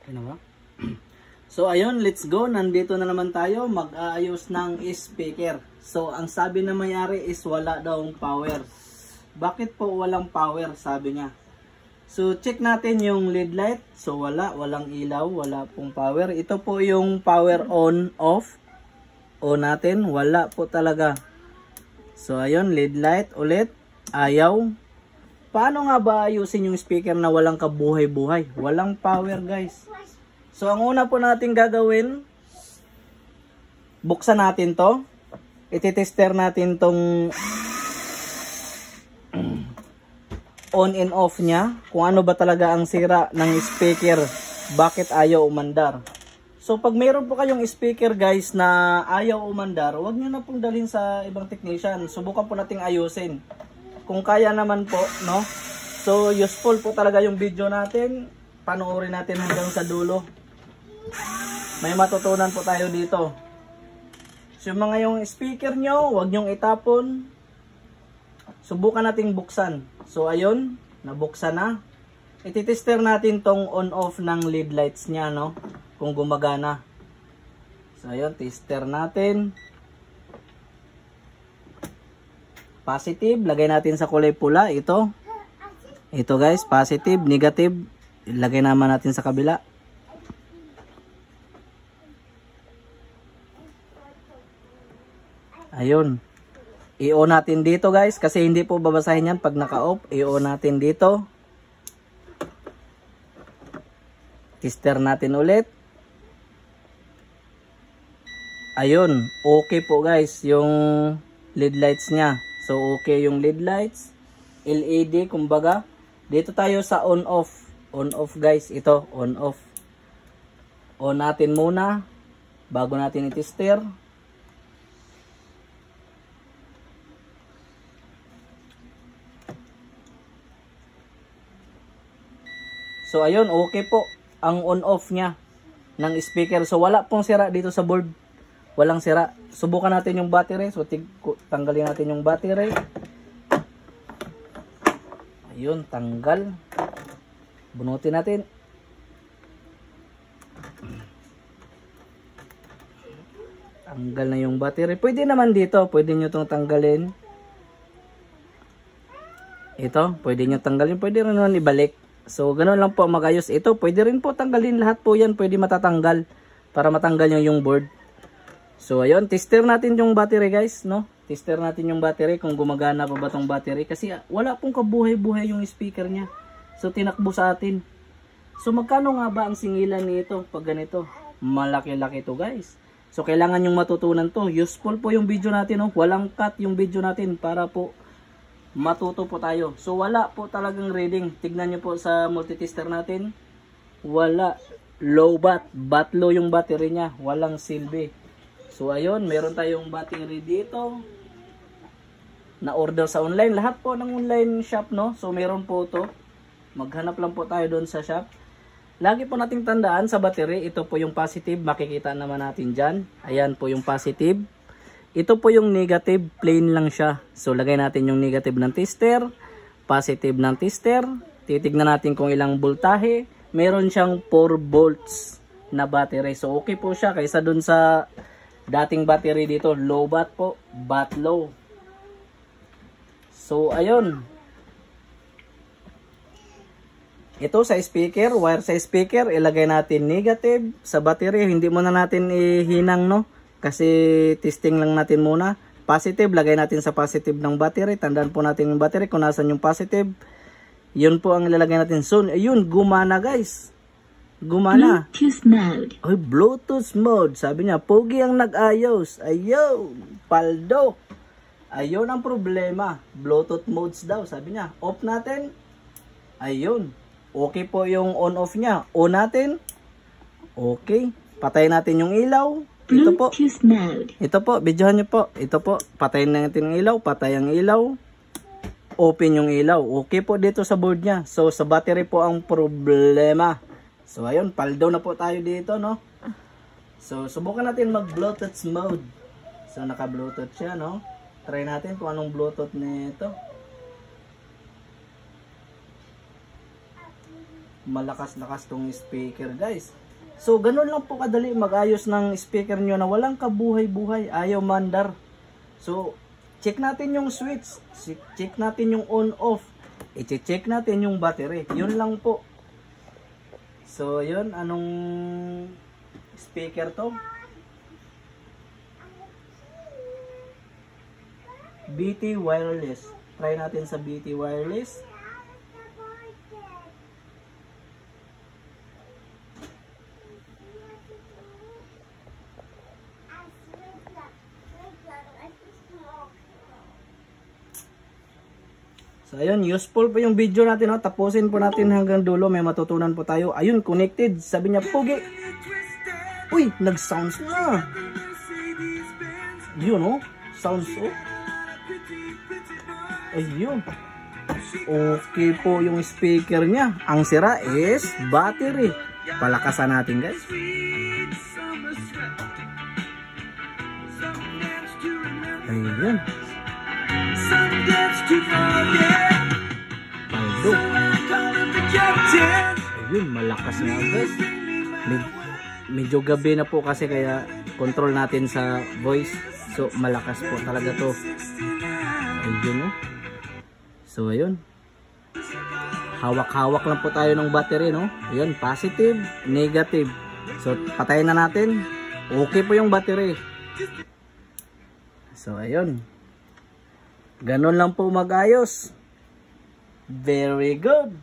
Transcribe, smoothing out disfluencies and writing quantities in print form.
Ano ba? So ayun, let's go. Nandito na naman tayo mag-aayos ng speaker. So ang sabi na mayari is wala daw power. Bakit po walang power, sabi niya? So check natin yung LED light. So walang ilaw, wala pong power. Ito po yung power on off. On natin, wala po talaga. So ayun, LED light ulit, ayaw. Paano nga ba ayusin yung speaker na walang kabuhay-buhay? Walang power, guys. So ang una po natin gagawin, buksan natin to. Ititester natin tong on and off niya. Kung ano ba talaga ang sira ng speaker. Bakit ayaw umandar. So pag mayroon po kayong speaker guys na ayaw umandar, huwag nyo na pong dalhin sa ibang technician. Subukan po nating ayusin. Kung kaya naman po, no? So useful po talaga yung video natin. Panoorin natin hanggang sa dulo. May matutunan po tayo dito. So yung speaker nyo, huwag nyong itapon. Subukan nating buksan. So ayun, nabuksan na. Ititester natin tong on-off ng LED lights niya, no? Kung gumagana. So ayun, tester natin. Positive, lagay natin sa kulay pula. Ito guys, positive, negative. Ilagay naman natin sa kabila. Ayun. I-on natin dito guys kasi hindi po babasahin yan pag naka-off. I-on natin dito. Tester natin ulit. Ayun. Okay po guys yung LED lights niya. So okay yung LED lights. LED kumbaga. Dito tayo sa on-off. On-off guys. Ito on-off. On natin muna bago natin i-tester. So ayun, okay po ang on-off niya ng speaker. So wala pong sira dito sa board. Walang sira. Subukan natin yung battery. So tanggalin natin yung battery. Ayun, tanggal. Bunutin natin. Tanggal na yung battery. Pwede naman dito. Pwede nyo itong tanggalin. Ito, pwede nyo tanggalin. Pwede rin naman ibalik. So, ganoon lang po magayos. Ito, pwede rin po tanggalin. Lahat po yan, pwede matatanggal. Para matanggal nyo yung board. So, ayun. Tester natin yung battery guys, no? Tester natin yung battery kung gumagana pa ba tong battery. Kasi wala pong kabuhay-buhay yung speaker niya. So, tinakbo sa atin. So, magkano nga ba ang singilan nito pag ganito? Malaki-laki to guys. So, kailangan yung matutunan to. Useful po yung video natin, no? Walang cut yung video natin para po matuto po tayo. So wala po talagang reading. Tignan nyo po sa multitester natin. Wala. Low bat. Bat low yung battery niya. Walang silbi. So ayun, meron tayong battery dito. Na order sa online. Lahat po ng online shop, no? So meron po to. Maghanap lang po tayo doon sa shop. Lagi po nating tandaan sa battery. Ito po yung positive. Makikita naman natin dyan. Ayan po yung positive. Ito po yung negative, plain lang siya. So lagay natin yung negative ng tester, positive ng tester. Titignan natin kung ilang voltahe. Meron siyang 4 volts na battery. So okay po siya kaysa dun sa dating battery dito. Low bat po, bat low. So ayun. Ito sa speaker, wire sa speaker, ilagay natin negative. Sa battery, hindi muna natin ihinang, no? Kasi testing lang natin muna. Positive, lagay natin sa positive ng battery. Tandaan po natin yung battery kung nasan yung positive. Yun po ang ilalagay natin soon. Ayun, gumana guys. Gumana. Bluetooth mode. Ay, Bluetooth mode. Sabi niya, pogi ang nag-ayos. Ayun, paldo. Ayun ang problema. Bluetooth modes daw. Sabi niya, off natin. Ayun. Okay po yung on-off niya. On natin. Okay. Patay natin yung ilaw. Ito po. Bluetooth mode. Ito po, videohan nyo po. Ito po, patayin natin ang ilaw. Patay ang ilaw. Open yung ilaw. Okay po dito sa board niya. So, sa battery po ang problema. So, ayun, paldo na po tayo dito, no? So, subukan natin mag-Bluetooth mode. So, naka-Bluetooth siya, no? Try natin kung anong Bluetooth nito. malakas-lakas tong speaker guys. So ganun lang po kadali magayos ng speaker nyo na walang kabuhay-buhay, ayaw mandar. So check natin yung switch, check natin yung on off, i-check natin yung battery, yun lang po. So yun, anong speaker to? BT Wireless. Try natin sa BT Wireless. So ayun, useful po yung video natin. Oh. Tapusin po natin hanggang dulo. May matutunan po tayo. Ayun, connected. Sabi niya, pugi. Uy, nag-sounds na. Yun oh. Sounds oh. Ayun. Okay po yung speaker niya. Ang sira is battery. Palakasan natin guys. Ayun. Paldo. Ayun, malakas nga guys. Medyo gabi na po kasi kaya control natin sa voice. So malakas po talaga to. Ayun oh. So ayun. Hawak-hawak lang po tayo ng battery no. Ayun, positive, negative. So patayin na natin. Okay po yung battery. So ayun. Ganun lang po magayos. Very good.